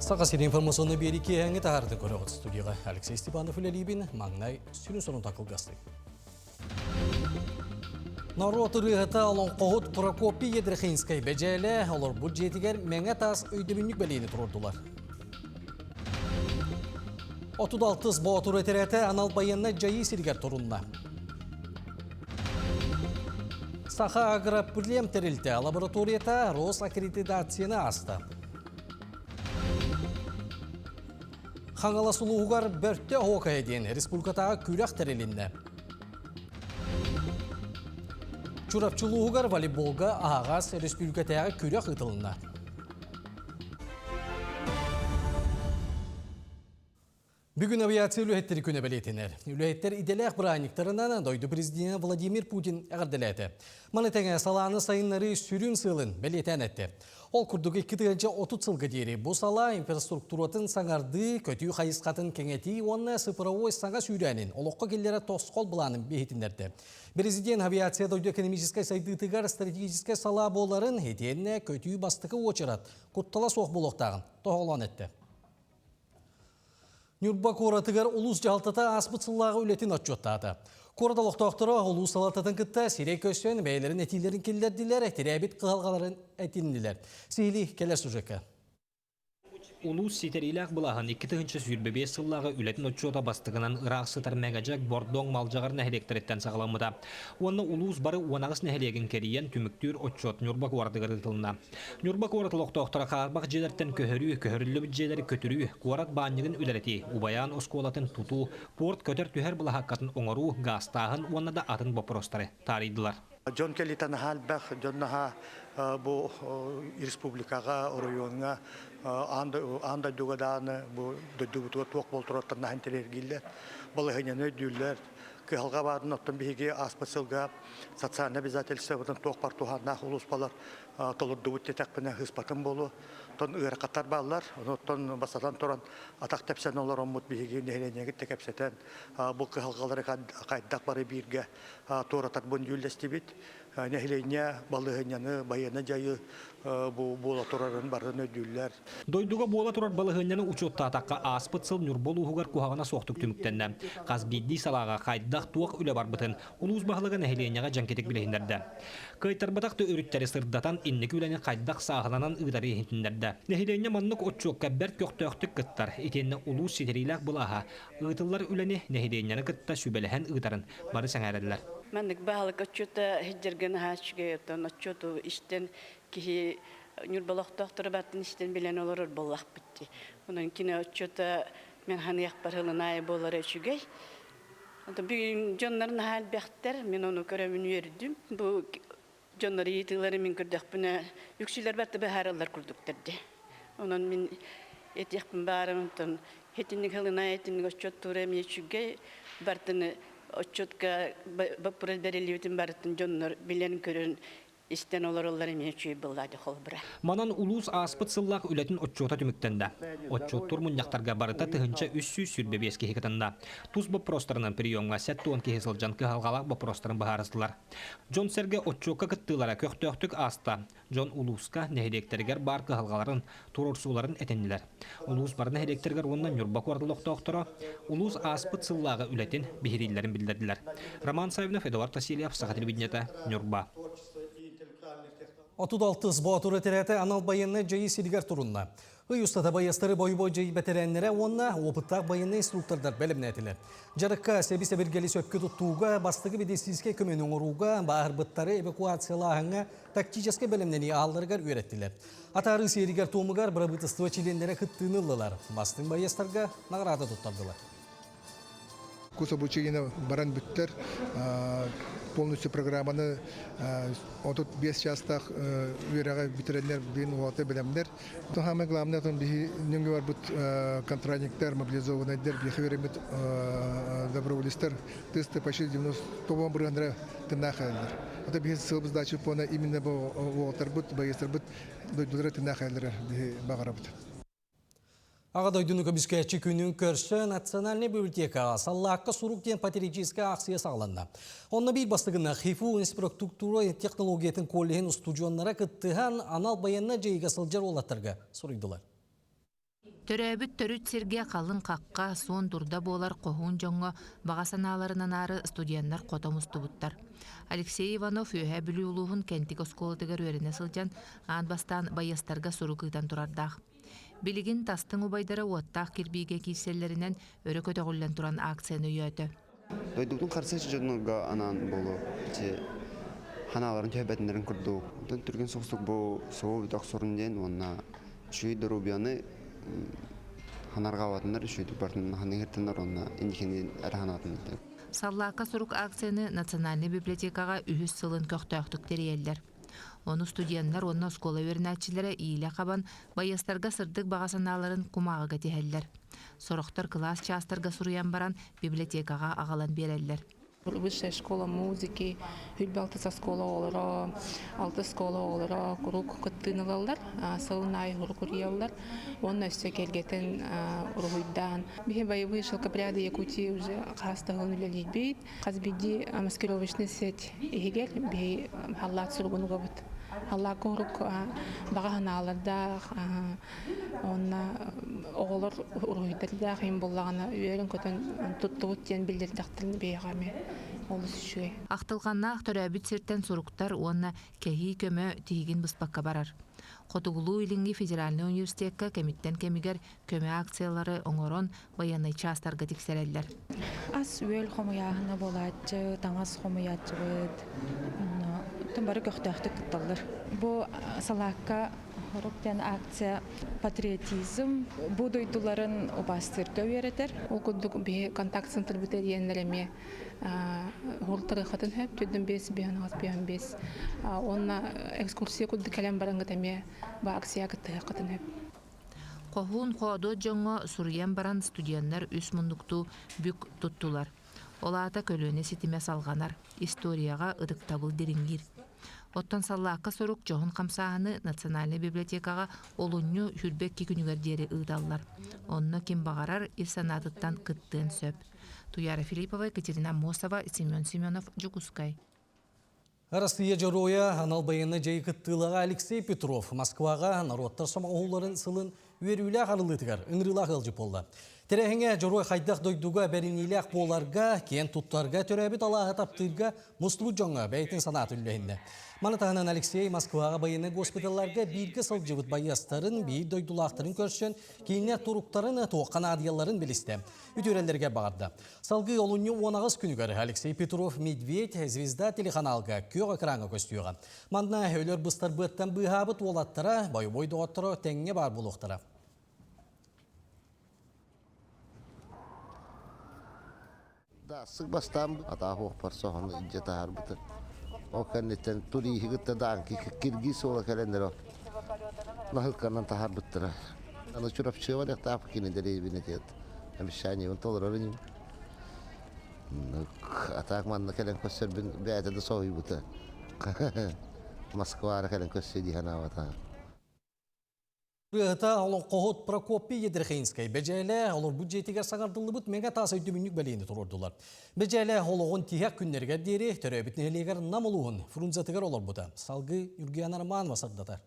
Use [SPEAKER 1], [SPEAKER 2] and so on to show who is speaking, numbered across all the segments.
[SPEAKER 1] Сақасыр информационный береке әңі тағарды көріғыт студияға Алексей Степанов үлелейбін маңнай сүрін соның тақылғасты. Народ ұрығыта алын қоғыт Прокопий Едрехинскай бәжәлі олар бюджетігер мәңе тас өйдімінік бәлейні тұрдылар. 36 бұғатыр өтереті анал байынна жайы сіргер тұрынна. Саха агропүрлем тәрілті лабораторията Рос аккредитацияны асты. Хаңала сұлуғар бөртті оқа еден республикатаға күрек тәрелінді. Чурапчылуғар волейболға ағас республикатаға күрек ұтылынды. Бүгін авиация үліхеттері күні білетінер. Үліхеттер иделәқ бұрайниктарынан дойды президент Владимир Путин әғірділәді. Манетәңе саланы сайынлары сүрін сылын білетен әтті. Ол күрдігі 2-30 сылғы дері. Бұл сала инфраструктуратын саңарды, көтүй қайысқатын кеңеті, оны сыпыровой саңа сүйрәнін, олыққа келлері тосқол бұланын бейхетіндерді. Президент авиация дойды экономическай сайдытығар стратегическай сала боларын етеніне көтүй бастықы очырат. Құттала соқ болуқтағын. Тоғылан әтті. Нюрбак оратығар ұлыс жалтата аспытсыллағы үлетін отчоттады. Корадалық тоқтыры ұлыс салататын күтті сирек көсен бәйлерін әтилерін келдерділер, әтірәбет қығалғаларын әтінділер. Сейлі келер сұжықы.
[SPEAKER 2] Улус сетериләк булаһын 2-нче сүрбебе сыллағы үлетін отчота бастығынан ырaq сытар мәгәжәк бордоң малжағар нәһелектәреттән сағаламыда. Оны улус бары уанағыс нәһелеген кериен түміктүр отчот Нюрбак оратығар ытылына. Нюрбак оратылық тоқтыра қарбақ жедерттен көһөрүлі бүджелері көтірі, қуарат баанығын үләреті, убаян осколатын туту, порт көтер түхер бұлахаққатын оңару, гастағын, оны да атын бопростары таридылар.
[SPEAKER 3] Джон Келитан халбах Джоннаха бу республикага районга анда дугаданы бу дудугутуга туак болтураттан нахантелергилер балыгыняны дүллер кыhalga барын оттан биге аспасылга социальный обязательство бутан туак партуханна улуспалар толурдугут тетакпына хыспатын болу тон ыракаттар баллар оттон басадан туран атак тепсен олар оммут биге нехленеге текепсетен бу кыhalгалары кайдак бары бирге торатар бун дүллестибит нехлене балыгыняны баяны жайы бу бола турарын барын дүллер
[SPEAKER 2] Дойдуга бола турар балыгыняны учотта атакка аспытсыл Нюрбол угугар кухагана соқтук түмүктенне. Казбидди салага кайдак туак үле барбытын улус бахлыгы нехленеге жанкетек билехиндерде. Кайтарбатакты өрүттери сырдатан иннеки үлени кайдак саагынан ыдары хинтиндерде. Нехлене маннык отчокка берт көктөктүк кыттар. Итенне улус ситерилак булага. Ыытыллар үлени нехленене кытта сүбелехен ыдарын бары саңаралар.
[SPEAKER 4] Маннык бахлык отчота хиджерген хачке отчоту иштен ки Нюрбалоқтоқтыры баттын іштен білен олар болақ бітті. Онын кіне отчота мен ханияқ барылын айы болар өчігей. Бүгін жонларын хал бәқтер, мен оны көрімін өрдім. Бұл жонлары етілері мен көрдіқ бұны үксілер бәтті бәхарылар күрдіктерді. Онын мен етеқпін барым, хетінік хылын айы етінік отчот тұрым өчігей бартыны отчотқа баппырыл бәрелі өтін бартын жонлар білен көрін İsten olurlar emiyçi biladi холбра.
[SPEAKER 2] Манан улус аспыт сыллак үлетін отчота түміктенді. Отчот турмун яқтарға барыта тыхынча 300 сүрбебес кехекетында. Туз бопростарынан приемға сәттуан кехесілжан кыхалғалақ бопростарын бағарыстылар. Джон Серге отчокка кыттылара көқтөқтік аста. Джон улуска нехелектергер бар кыхалғаларын турорсуларын әтенілер. Улус бар нехелектергер оннан Нюрбак оратылық тоқтыра. Улус аспыт сыллағы үлетін бихирилерін білдерділер. Роман Савинов, Эдуард Васильев, Саха телевидениеті, Нюрба.
[SPEAKER 1] 36 бұғатыр өтереті анал байынны жайы сілгер тұрынна. Ұйыстата байыстары бойбой жайы бәтерәнлері онна опыттақ байынны инструктордар бәлімні әтілі. Жарыққа сәбісі біргелі сөпкі тұттуға, бастығы бедесізге көменің ұруға, бағыр бұттары эвакуациялағыңа тактическе бәлімнені алырғар үйреттілер. Атары серігер туымығар бірабытыстығы чилендері қыттынылылар. Бастың байыстарға нағырады тұттардылар.
[SPEAKER 5] Курс обучения баран биттер полностью программаны отут 5 частах уйрага битереннер бин уаты белемнер. То самое главное там би нюнги бар бут контрактниктер мобилизованныйдер би хеверемет добровольцер тесты почти 90 брендера тенахалдер. Это би сылбыз дачу пона именно бу уатер бут байыстер бут дойдулар тенахалдер би багарабыт.
[SPEAKER 1] Ағадойдың көбіскәтші күнің көрші национальный библиотека саллаққа сұруқтен патерическі ақсия сағыланды. Онна бір бастығына хифу инспектуктура технологиятын коллеген студионлара күттіған анал баянна жайға сылжар олаттарға сұрыйдылар.
[SPEAKER 6] Төрөбүт төрүт сирге қалын қаққа сон турда болар қоғун жоңго баға саналарынан ары студенттар котомустубуттар. Алексей Иванов өйә білі улуғын кентик осколотыгар өріне сылжан анбастан байыстарға сурукыйтан турардақ. Билигин тастың убайдары уаттақ кирбиге кейселлерінен өрі көтөғыллен туран акцияны үйөті.
[SPEAKER 7] Дойдуктун карсыч жонуга анан болу ханаларын төбөтүндөрүн курдук. Түрген соқсук бу соо доксорун ден онна чүйдө рубияны ханарга ватындар шүйдүк бартын ханыңыртындар онна индикенин арханатын.
[SPEAKER 6] Саллака сурук акцияны Национальный библиотекага үһүс сылын көктөктүктер иелдер. Оны студенттар, оны школа вернәтчиләре ийле кабан байыстарга сырдык багасаналарын кумагыга тиһәлләр. Сорохтар класс частарга суруян баран библиотекага агалан берәлләр.
[SPEAKER 8] Высшая школа музыки, Хюльбалтаса школа олора, алты школа олора, курук кыттыналалар, сылнай хуркурьяллар. Он на все келгетен уруйдан. Бихе боевые шелкопряды Якутии уже хастаган үлелит бейт. Казбиди маскировочный сеть игер, бихе халлат сургунгабыт. Алла корук баганаларда онна оголор уруйдалда хим боллагана үйөрүн көтөн туттубут ден билдирдактын бейгами олус үшүгө.
[SPEAKER 6] Актылганна төрөбүт сиртен суруктар онна кеһи көмө тигин быспакка барар. Котугулуу илинги федеральный университетке кемиттен кемигер көмө акциялары оңорон военный частарга тиксереллер.
[SPEAKER 9] Ас үөл хомуяхына болаачы, таңас хомуячыбыт. Бары көктөктүк кытталдар. Бу салакка хоруктен акция патриотизм бу дойдуларын обастырга беретер. Ол кудук бе контакт центр битер ендереме хортары хатын хөп төдөн бес биянас биyan бес. Онна экскурсия кудук калам барангатаме ба акция кытты хатын хөп.
[SPEAKER 6] Кохун кодо жоңго сурьян баран студенттер үс мундукту бүк туттулар. Олата көлөне ситиме салганар. Историяга ыдыктабыл дерингир. Оттан саллаакка сорук жоғын қамсағаны Национальный библиотекаға олунню хүрбекки күнігер дері ыдаллар. Онны кем бағарар ирсанатыттан кыттын сөп. Туяра Филиппова, Екатерина Мосова, Семен Семенов, Джукускай.
[SPEAKER 1] Арастыя жароя аналбайыны жай кыттылыға Алексей Петров Москваға народтар самағыларын сылын өрілі қарылытығар, үңрілі қылжып болды. Терехеңе жарой қайдақ дойдуға бәрінелек боларға, кен тұттарға төрәбіт алағы таптырға мұстылы жоңға бәйтін санат үлләйінді. Манатағынан Алексей Москваға байыны госпиталларға біргі сылжыбыт байастарын, бейд дойдулақтарын көршін, кейінне тұруқтарын тоққан адияларын білісті. Үтөрелерге бағарды. Салғы олуны 10 күнігер Алексей Петров Медведь звезда телеканалға көк экранға көстіуға. Мандна өлер бұстар бұттан бұғабыт олаттыра, бой-бойды оттыры тәңге бар бұлықтыра.
[SPEAKER 10] Да, sıkbastam ata hoqpar soğanı ince tahar bıtır. O kannetten turi higıtta danki kirgis ola kalendero. Nahıl kanan tahar bıtır. Ana çurap çıva da tap kini deri bine tet. Hem şani on tolur öyle. Atak man kalen köser bin beete de soğuy bıtır. Moskva'ya kalen köser dihana vata.
[SPEAKER 1] Рыгыта олар қоғыт Прокопий Едірхейнскай. Бәжәлі олар бюджетігер сағардылы бұд мега тасы өтімінік бәлейінді тұрордылар. Бәжәлі олығын тияқ күннерге дері түрі бітнелегер намылуын фрунзатығар олар бұда. Салғы Юргиян Арман масардатар.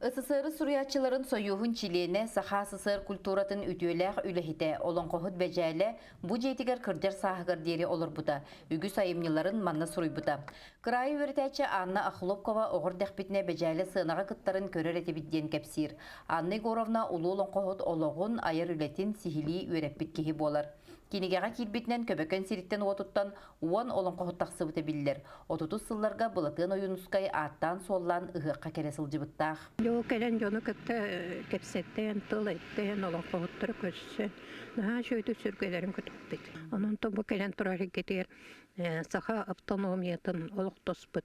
[SPEAKER 11] СССР суриятчыларын союхун Чилине саха СССР культуратын үтүөлэх үлэхите олон кохут бәжәле бу жетигер кырдер сахагар дери олар буда. Үгү сайымныларын манна суруй буда. Крайы өртәче Анна Ахлопкова оғыр дәхбитне бәжәле сынага кыттарын көрер этебидден кепсир. Анна Егоровна улу олон кохут ологун айыр үлетин сихили өрәппит кеһи болар. Кинегеға кирбитнен көбөкөн сириттен отуттан 10 олон кохут тақсыбыты биллер. Отуту сылларга былытын ойунускай аттан соллан ыһыққа кере сылжыбыттақ.
[SPEAKER 12] Yo kelen jonu kötte kepsetten tılitten olan kohutları köşse. Naha şöyle sürgelerim kötüpbit. Onun da bu kelen turarı getir. Saha autonomiyatın oluqtosput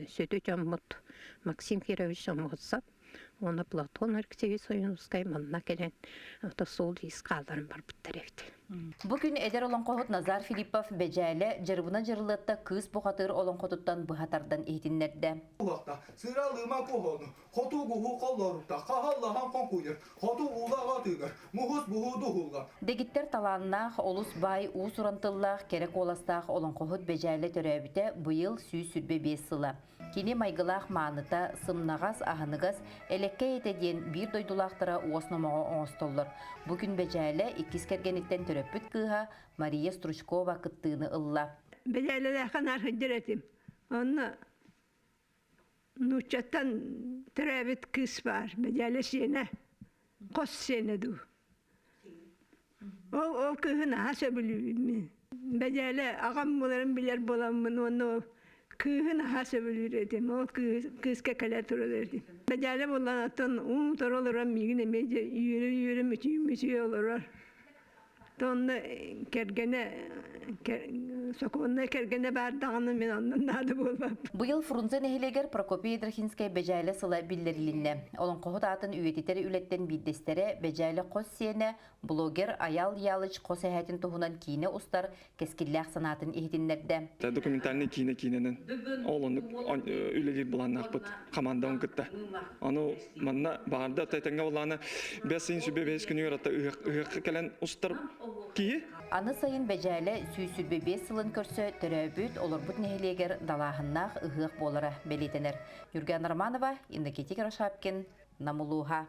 [SPEAKER 12] sütü jamut Максим Кирович Амготсап. Оны Платон Алексеевич Союнускай манна кelen автосол искаларын бар біттеревді.
[SPEAKER 11] Бүгін әдер олон қоғыт Назар Филиппов бәжәлі жарыбына жарылытта кыз бұқатыр олон қотыттан бұғатардан ейтінлерді.
[SPEAKER 13] Сыралыма қоғыны, қоту бұғы қолларықта, қағаллаған қонқойыр, қоту бұлаға түйгір, мұғыз бұғы дұғылға.
[SPEAKER 11] Дегіттер таланнақ, олыс бай, уыз ұрантыллақ, керек оластақ олон қоғыт бәжәлі төрәбіті бұйыл сүй сүрбе 5 сыла. Кені майгылақ маңыта, сымнағас, ағынығас, әлі Элекке етеден bir дойдулақтыра уосномоға оңыстоллар. Бүгін бәжәлі иккіз кергеніктен төрөппіт кыға Мария Стручкова кыттыыны ылла.
[SPEAKER 12] Бәжәлі ләқан архыдыр әтім. Оны нучаттан тәрәбіт кыз бар. Бәжәлі сені, қос сені ду. Ол кыхын аса білуімін. Бәжәлі ағам боларын білер боламын, оны кыхын аса білуіретім. Ол кызға кәлі тұрылырдым. Бәжәлі болан атын ұң тұрылырам мегін емейді үйірі мүтүй олырар. Тонны кергене соконна кергене бардағаны мен андан нады болмап.
[SPEAKER 11] Быйыл Фрунзе нехилегер Прокопий Драхинская бәжәлі сыла биллерилинне. Олон қоғыт атын үйететері үлеттен биддестері бәжәлі қос сені блогер Аял Ялыч қос әхәтін тұхынан кейіне ұстар кескілләқ санатын ехетінлерді.
[SPEAKER 14] Документальный кейіненен олынық үлелер бұлан ақпыт команда оңқытта. Аны манна бағарда тайтанға оланы бәсін сүбе бәс күні өратта ұйық кәлін ұстар кейі.
[SPEAKER 11] Аны сайын бәжәлі сүйсүрбе 5 сылын көрсі түрәбіт олырбұт нехилегер далағыннақ ұйық болыра белетенер. Юрген Арманова, Индакетик Рашапкин, Намулуха.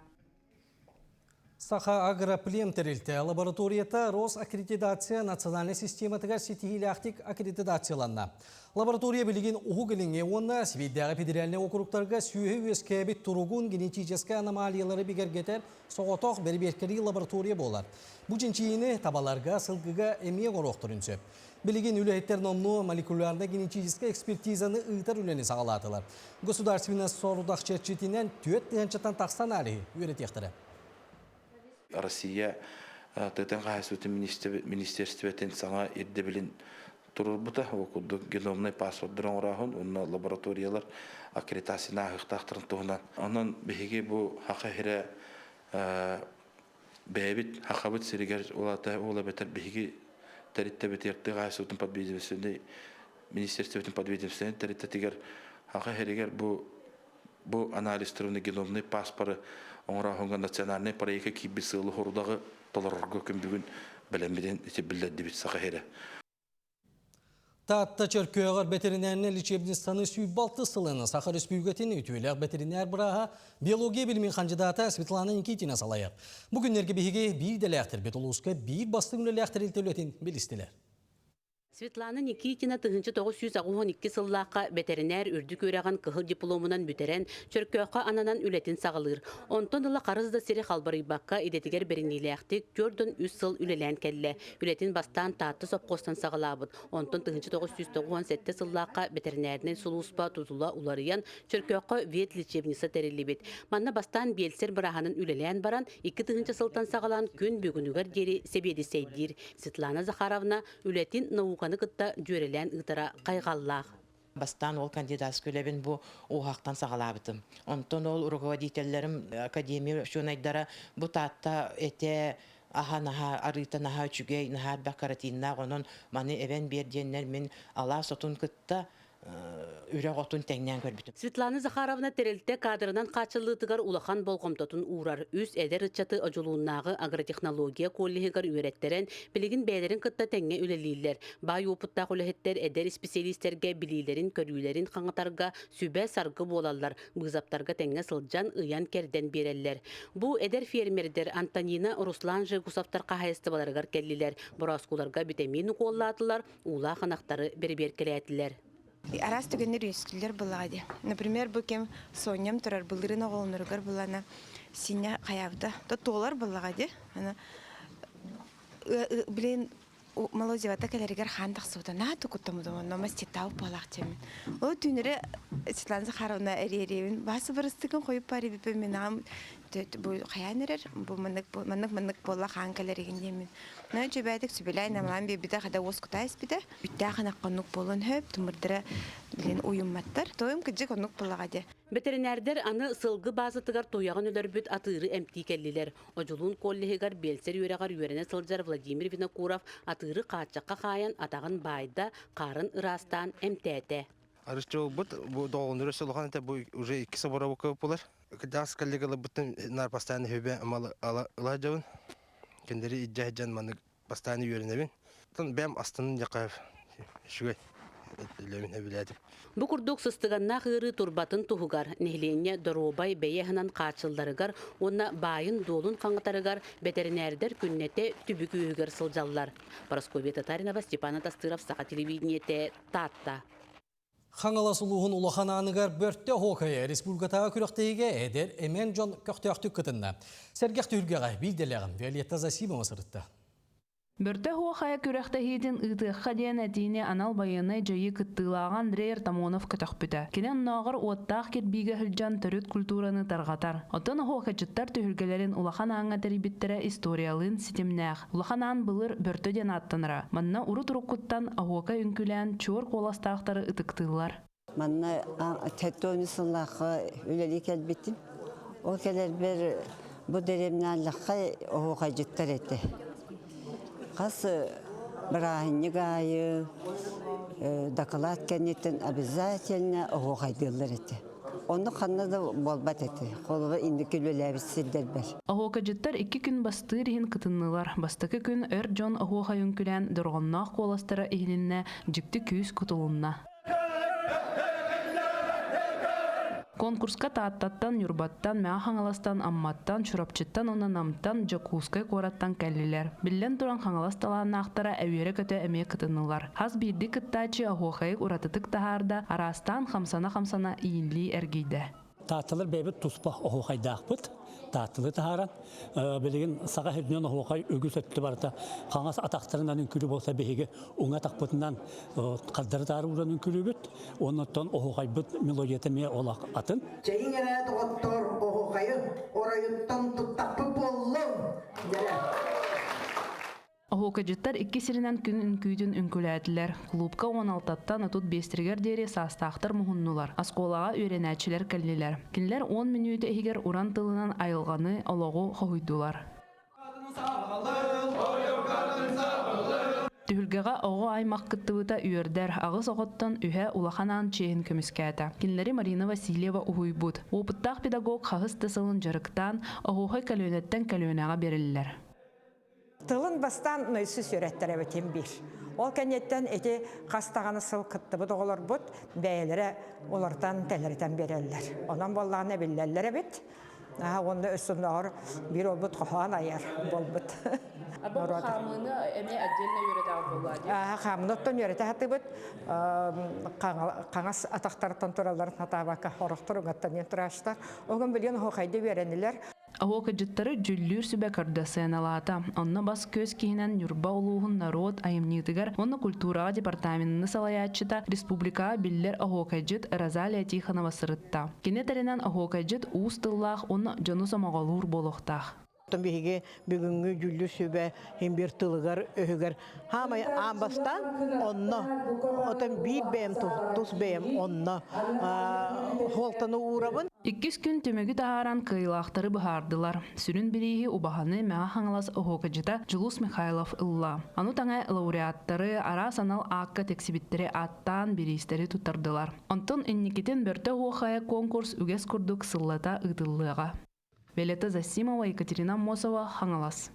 [SPEAKER 1] Саха агроплем тәрелті лабораторията Росаккредитация национальный система тігер сетихиляқтик аккредитацияланна. Лаборатория білген ұғы кіліңе онна Свейдегі федеральный округтарға сүйі өскәбет тұрғын генетическі аномалиялары бігергетер соғытоқ берберкері лаборатория болар. Бұл жіншейіні табаларға сылғыға әмие қорық тұрынсы. Білген үләйттер номну молекулярны генетическі экспертизаны ұйтар үләні сағалатылар. Государственный сорудақ черчетінен түйет түйенчатан тақсан әрі үйретектірі.
[SPEAKER 15] Россия тетен қайсуты министерстветін саңа ерді білін тұрыр бұта, оқылды геномный паспорттырын орағын, онына лабораториялар аккредитацияна ақтақтырын тұғынан. Онын бігеге бұл хақы хірі бәйбіт, хақабыт сірігер ола бәтір бігеге тәрітті бәтерді қайсутын подведемсінде, министерстветін подведемсінде тәрітті тегер хақы хірігер бұл анализ тұрыны геномный паспоры оңырағынға национальный проекті кейбі сылы хорудағы толырырғы күн бүгін білемеден білдерді бет сақы хері.
[SPEAKER 1] Татта Черкөғар ветеринарный лечебный станы сүйбалты сылыны Сахар Республикатыны ütüйлер ветеринар бұраға биология білімін қанжидата Светлана Никитина салайық. Бүгінлерге бейге бір дәләқтір бетолуызға бір бастың үлеләқтір елтелетін білістілер.
[SPEAKER 16] Светлана Никитина 1992 сыллаққа ветеринар үрдік өреген кығыл дипломынан бүтерен Чөркөқа ананан үлетін сағылыр. Онтон ұлы қарызда сері қалбарыбаққа идетігер берінейләқтік 4-3 сыл үлелән кәлі. Үлетін бастан татты сопқостан сағылабыд. Онтон 1997 сыллаққа ветеринарный сұлуыспа тұзыла уларыян Чөркөқа вет лечебниса тәрелебет. Манна бастан белсер бірағанын үлелән баран 2 сылтан сағылан күн бүгінігер дері себеді сейдір. Светлана Захаровна үлетін науқаны кытта жөрелән ытара қайғаллақ.
[SPEAKER 17] Бастан ол кандидат көйлебін бұл оғақтан сағалабытым. Онтон ол руководителерім академия шонайдара бұл татта әте аха-наха, арыта-наха үчүгей, наха бәкаратинна ғонын маны әвен берденлер мен ала сотун кытта үрі ғотун тәңнен көрбітім.
[SPEAKER 16] Светлана Захаровна терелте кадрынан қачылытығар улахан болғымтатын урар. Үз әдер ұтчаты ажулуыннағы агротехнология коллегігар үйреттерен білігін бәлерін кытта тәңне үлелейлер. Бай опыттақ үләхеттер әдер специалистерге білейлерін, көрүйлерін қаңатарға сүбә сарғы болалар. Бұғзаптарға тәңне сылжан ұян керден берелер. Бұл әдер фермердер Антонина Руслан Жегусаптар қағайысты баларғар келлилер. Бұраскуларға витамин қолатылар, ула қанақтары берберкелетілер.
[SPEAKER 18] Арас түгенер өскілер бұлады. Например, бұл кем соням тұрар бұлырын оғылынырғар бұлана синя қаявда. Толар бұлағады. Білен Молодевата кәлерігер қандық суды. Наты күттімді оны, мастетау болақ жемін. Ол түнірі Светлана Захаровна әреревін басы бұрыстығын қойып бары біпі мен ағым бұл қаян әрер, бұл мұнық болақ қан кәлерігін демін. Нөй жөбәдік сүбелай намалан бебіді қада оз құтайыз біді. Бүтті ағын аққанық болын хөп, тұмырдыры білен ұйымматтар. Тойым күджі қонық болағады.
[SPEAKER 16] Ветеринардер аны сылғы базытыгар тояғын өлөрбіт атыры әмті келлилер. Ожулун коллегігар белсер үйрағар үйрене сылжар Владимир Винокуров атыры қачаққа қайын атағын байда қарын ырастан әмтәті.
[SPEAKER 19] Арышчыл бұд, бұл доғын үресі олған әті бұл уже 2 собора өкіп болар. Кыдағыз коллегалы бұттың нар пастайны хөбе амалы ұла жауын. Кендері иджа жан маны пастайны үйренебен. Бәм астының жақайып шүгей. лемин билетим.
[SPEAKER 16] Бу курдук сыстыганна хыры турбатын туһугар, нехленне доробай бейехнан качылдарыгар, онна байын долун каңытарыгар, ветеринердер күннете түбүкүйүгөр сылжаллар. Парасковия Татаринова, Степана Тастыров, Саха телевидениете, Татта.
[SPEAKER 1] Хаңалас улуғын улахананығар бөртті хокая республикатаға күріқтейге әдер әмен жон көқтіяқтық күтінна. Сәргеқ түргеға білделіғім Виолетта Засимова сұрытты.
[SPEAKER 6] Бөртті хокая күріқтейдің ұтыққа дейін әтейіне анал байыны жайы күттілаған Дрейер Тамонов күтіқ бүті. Кенен нағыр оттақ кербейге хүлжан түріт культураны тарғатар. Отын хокачыттар түхілгелерін улахан аңа тәрбиттері историялын сетемнәқ. Улахан аң бұлыр бөртті ден аттыныра. Манна ұры тұрыққыттан ahoka үңкілән чор қоластақтары ұтықтылар.
[SPEAKER 20] Манна тәттөні сыллақы үлелі кәлбеттім. Ол кәлер бір бұ дәремні аллаққа ahoka жыттар әтті. Қас бірағынны ғайы, дақылат кәнеттен обязательно ahoqaydылар әтті. Оны қанна да болбат әтті. Қолығы инді күлі әбісселдер бәр.
[SPEAKER 6] Ahoka жыттар 2 күн бастыр ехін қытыннылар. Бастықы күн өр жон ahoka үңкілән дұрғыннақ қоластыра ехініне жікті күйіс күтілінна. Конкурска тааттаттан, юрбаттан, мәа амматтан, шурапчыттан, оны намтан, жакускай кораттан кәлілер. Білден туран хаңалас таланына ақтара әуері көті әме кытынылар. Хас бірді кыттачы ahoqayık уратытык тахарда арастан хамсана иінли әргейді.
[SPEAKER 21] Таатылыр бәбіт туспа ahoqaydaq бұд. Таатылы тахаран. Білеген саға хелдінен ahoqay өгіз өтті барда. Қаңас атақтарынан үнкілі болса бейге оңа тақпытынан қаддары тары ұран үнкілі бүд. Оныттан ahoqay бұд мелодиятыме олақ атын.
[SPEAKER 22] Жайын әрәді оттор ahoqayı орайыттан тұттақпы болым.
[SPEAKER 6] Ahoqajıttar 2 сиринен күн үнкүйдін үнкіләділер. Клубка 16-тан ұтут бестіргер дері састақтар мұхыннулар. Асколаға үйренәтшілер кәлілер. Кенлер 10 минуты егер уран тылынан айылғаны олағу қойдулар. Түхілгеға оғы аймақ кыттыбыта үйердер ағыз оғыттан үйе улаханан чейін көміскәті. Кенлері Марина Васильева ұғойбуд. Опыттақ педагог қағыз тысылын жарықтан оғуғай кәлөнеттен кәлөнәға берілілер.
[SPEAKER 23] Тылын бастан нөйсі сөреттері өтен бір. Ол кәнеттен әте қастағаны сыл кытты бұд оғылар бұд, бәйелері олардан тәлерден берелілер. Онан болағына білелері біт. Онда өсінде ғыр бір ол бұд қоған айар бол бұд.
[SPEAKER 6] Бұл қамыны әме әдделіне өреті болады?
[SPEAKER 23] Қамыны оттан өреті әті бұд. Қаңас атақтарыттан тұраларын атабаққа орықтыр ұңаттан ен тұраштар. Оғын білген хоқайды веренілер.
[SPEAKER 6] Ahoka жыттары жүллүр сүбә кардасан алата. Онна бас көз киһинен юрба улуһун народ айымнитыгар, онна культура департаментны салаячыта республика биллер ahoka жыт Розалия Тихонова сырытта. Кенетеринен ahoka жыт уус тыллах, онна жону самагалур болохтах.
[SPEAKER 22] Беге бүгүнгү жүллү сүбө химбир тылыгар өһүгөр хамай амбастан онно отан би бем тус бем онно холтаны урабын
[SPEAKER 6] 2 күн төмөгү тааран кыйлактары бахардылар. Сүрүн бирии убаханы мага хаңалас ohokajыта Julus Михайлов ылла. Ану таңа лауреаттары ара санал акка тексибиттери аттан биристери тутардылар. Онтон инникитен бөртө ohokaya конкурс үгес курдук сыллата ытыллыга. Виолетта Засимова, Екатерина Мосова, Хаңалас.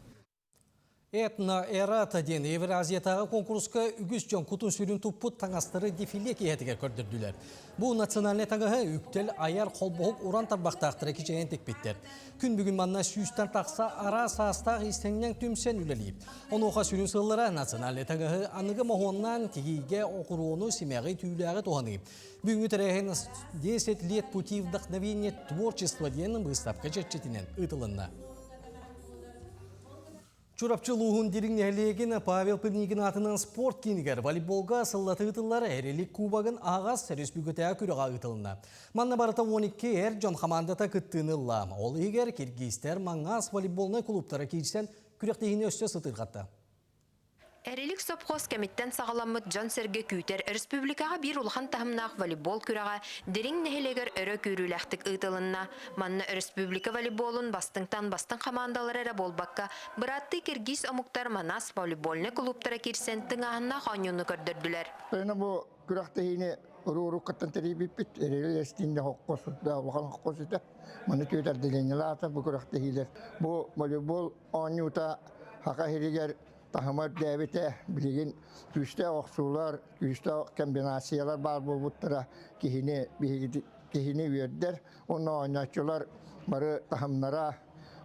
[SPEAKER 1] Этна эрата ден Евразиятағы конкурска үгіз жон күтін сүрін тұппыт таңастыры дефиле кейетігер көрдірділер. Бұл национальный таңығы үктел аяр қолбоғып уран тарбақтақтыры кечейін текпеттер. Күн бүгін манна сүйістен тақса ара састақ истеңнен түмсен үлелейіп. Оны оқа сүрін сыллыра национальный таңығы анығы махоннан тегейге оқыруыны семяғы түйіліғі тоғанып. Бүгінгі тәрәхен 10 лет пути вдохновения творчества денің выставка жетчетінен ұтылынна. Чурапчылуғын деріңнәлеген Павел Пылнигин атынан спорт кейінігер волейболға сыллаты ұтылары әрелік кубағын ағас республикатая күріға ұтылына. Манна барыта 12 әр жон командата күттіңілла. Ол егер киргизтер маңас волейболны клубтары кейсен күректейіне өсті сытырғатты.
[SPEAKER 24] Әрелік сопхоз кәметтен сағаламыд Жан Серге Күйтер республикаға бір улхан тахымнақ волейбол күраға дерің нәхелегер өрі көріләқтік ұйтылынна. Манна республика волейболын бастыңтан командалары әрі болбаққа бұратты киргиз омуктар манас волейболны клубтара кирсен тыңағына қанюны көрдірділер.
[SPEAKER 3] Өйні бұл күрақтайыны ұру-ұру-қаттан тәребеппет, әрелі әстінде хоққосыда, оған хоққосыда. Мұны көйтерділені лата бұл күрақтайылар. Бұл волейбол оңюта хақа херегер
[SPEAKER 2] Tahımar devete bilgin güçte oksular, güçte kombinasyonlar var bu butlara kihini verdiler. Onunla oynatçılar barı tahımlara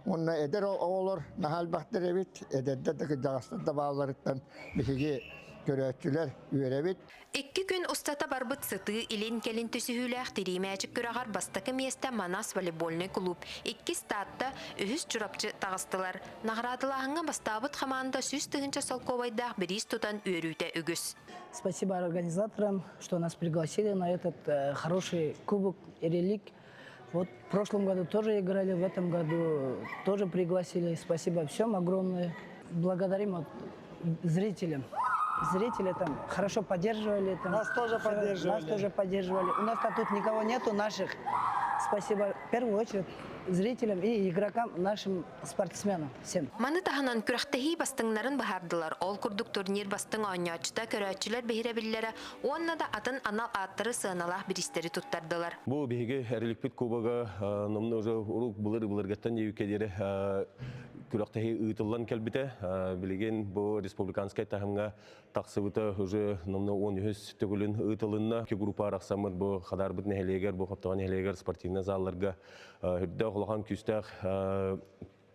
[SPEAKER 2] onunla eder olur. Nahal baktır evet ederde de dağıstında bağlarıktan bilgi görüntüler üyerebit.
[SPEAKER 24] 2 gün ustata barbıt sıtı ilin kelin tüsühüler tirimecik görağar bastaki miyeste Manas voleybolny klub. 2 statta ühüs çurapçı tağıstılar. Nağradılağına bastabıt хаманда süs тыгынча солковайдах бирис тутан үйрүйте үгүс.
[SPEAKER 4] Спасибо организаторам, что нас пригласили на этот хороший кубок «Эрелик». Вот в прошлом году тоже играли, в этом году тоже пригласили. Спасибо всем огромное. Благодарим зрителям. Зрители там хорошо поддерживали. Там,
[SPEAKER 22] Нас тоже поддерживали.
[SPEAKER 4] Нас тоже поддерживали. У нас тут никого нету наших. Спасибо в первую очередь зрителям и игрокам, нашим спортсменам. Всем.
[SPEAKER 24] Маны таханан күрәхтәһи бастыңнарын баһардылар. Ол курдук турнир бастың ойнячта көрәчүләр бехирәбилләре. Онна да атын анал аттыры сыналах биристери туттардылар.
[SPEAKER 5] Бу биһиге Эреликпит кубага номны уже урук булыргаттан юкедере күрәхтәһи ыйтылган кәлбите билеген бу республиканская тахымга таксыбыта уже номны 10 төгүлүн ыйтылынна ки группа араксамыт бу хадар бит нехелегер бу хаптаган нехелегер спортивный залларга хүрдә холган күстәх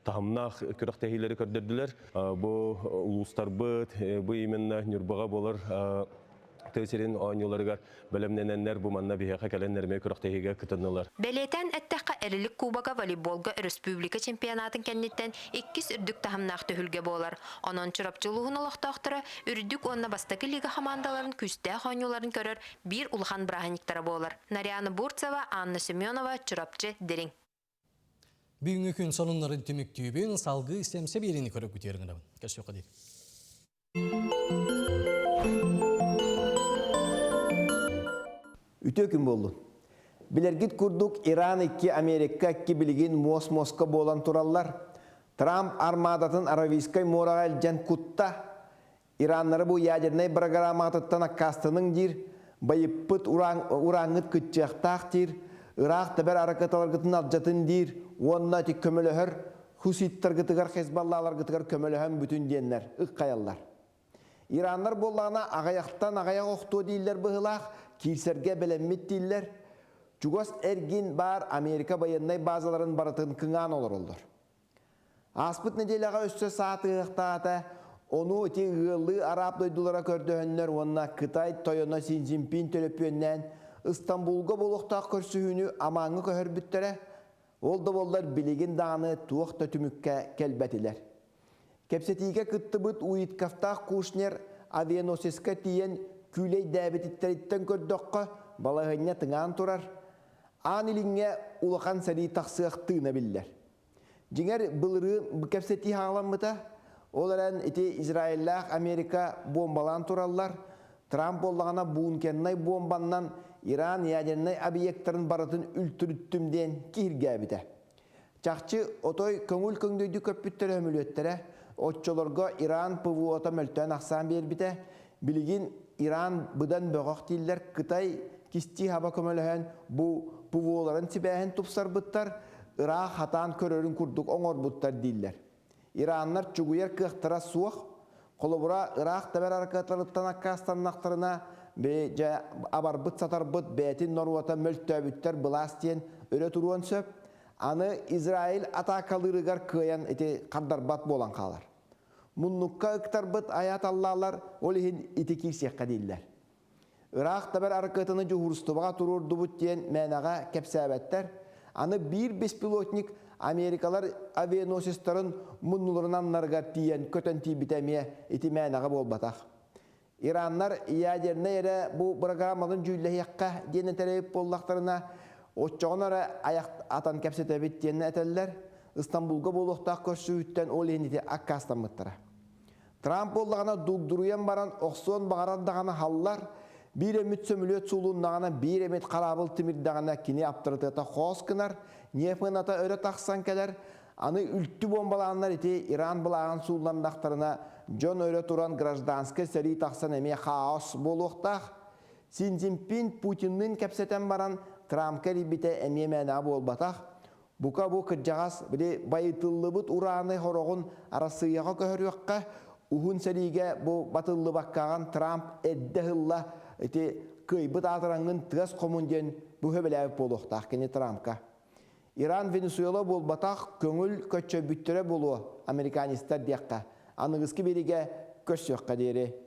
[SPEAKER 5] тахымнах күрәхтәһиләре көрдөрдүләр. Бу улустар бит бу именно Нюрбага болар тәсирин ойноларга белемненнәр бу манна биһәкә каленнәрме күрәхтәһигә кытыннылар.
[SPEAKER 24] Белетен әттәхкә Эрелик кубага волейболга республика чемпионатын кәннеттен 2 үрдүк тахымнах төһүлгә болар. Анан чурапчылыгын алактактыра үрдүк онна бастакы лига командаларын күстә ханьоларын көрөр бир улхан браханиктары болар. Нарияна Бурцева, Анна Семенова, чурапчы Дерин.
[SPEAKER 1] Бүгүнкү күн сонунларын түмүктүүбүн салгы истемсе берини көрөп күтөрүңөр. Кашык кадир.
[SPEAKER 7] Үтө күн болду. Билергит курдук Иран 2 Америка 2 билигин Моска болан тураллар. Трамп армадатын Аравийскай морагал жан кутта. Ираннары бу ядерный программатыттан аккастының дир, байыппыт ураңыт күтчақтақ дир, Ирак табар аракаталаргытын алжатын дир, онна тек көмөлөһөр, хуситтар гытыгар Хезбаллалар гытыгар көмөлөһөн бүтүн деннер, ыккаяллар. Ираннар боллана агаяқтан агаяқ оқту дейлер бұғылақ, кирсерге белеммет дейлер. Чугос эргин бар Америка байыннай базаларын барытын кыңан олар олдар. Аспыт неделяға өсті сааты ықтағата, onu eti ığıllı Arap doydulara kördüğünler onunla Kıtay toyona Xi Jinping tölepüyönden İstanbul'ga boluqtaq körsühünü amanı köhörbüttere, oldu bollar biligin dağını tuğda tümükke kelbetiler. Kepsetiğe kıttıbıt uyit kaftaq kuşner avianosesca tiyen küley dəbetitleritten kördüqqa balağına tıngağın turar. An ilinge ulaqan sari taqsıqtığına biller. Jinger bılırı kepsetiği ağlanmıta, olaran iti İsrail'ler Amerika bombalan turallar. Trump olağına buğunkennay bombandan İran yadernay abiyektlerin baratın ültürüttümden kirgabide. Çakçı otoy köngül köngdöydü köpütteri ömülüettere. Otçolarga İran PVO'ta möltön aksan berbide. Biligin İran bıdan böğük diller Kıtay kisti hava kömölühen bu PVO'ların sibähen tupsar bıttar. Irak hatan körörün kurduk oңor bıttar diller. İranlar çuguyer kıhtıra suaq. Kolubura Irak taber harekatlarıttan akkastannaqtarına ve abar bıt satar bıt betin norvata möltöbütter bılastiyen öre turuan söp. Anı İsrail atakalırıgar kıyan eti kaddarbat bolan kalar. Munnukka ıktar bıt ayat Allahlar olihin iti kirsiyakka diller. Irak taber harekatını cuhurustubağa turur dubut diyen menağa kepsabetler. Anı bir bespilotnik Amerikalar avianosistarın munnularından nargar diyen kötön tibitemiye itimenağa bolbataq. İranlar iyaderne ere bu programalın cüylehi yakka diyen tereyip bollaqtarına oççağınara ayak atan kepsetebit diyen eteller İstanbul'ga boluqtaq körsüğütten oleyniti akkastamıttara. Trump bollağına dugduruyen baran oqson bağarandağına hallar bir emit sömülüet suluğundağına bir emit qarabıl timirdağına kini aptırıtıta xoğuz kınar, nefınata öre taqsan keler, anı ültü bombalanlar iti İran bulağın suluğundaqtarına John öre turan grajdanskı seri taqsan eme xaos boluqtaq. Xi Jinping Putin'nin kepseten baran Trump'a ribite eme mena bolbataq. Buka bu kırcağız bile bayıtıllı bıt uranı horoğun arasıyağa köhörüyakka Uhun seriге bu batıllı bakkağın Trump edde hılla kıybıt atırangın tığız komundien bu höbelevip boluqtaq kene Trump'a. İran Venezuela bol bataq köngül kötçö büttüre bolu Amerikanistler diyaqqa. Anıgızki berige kös yoqqa deri.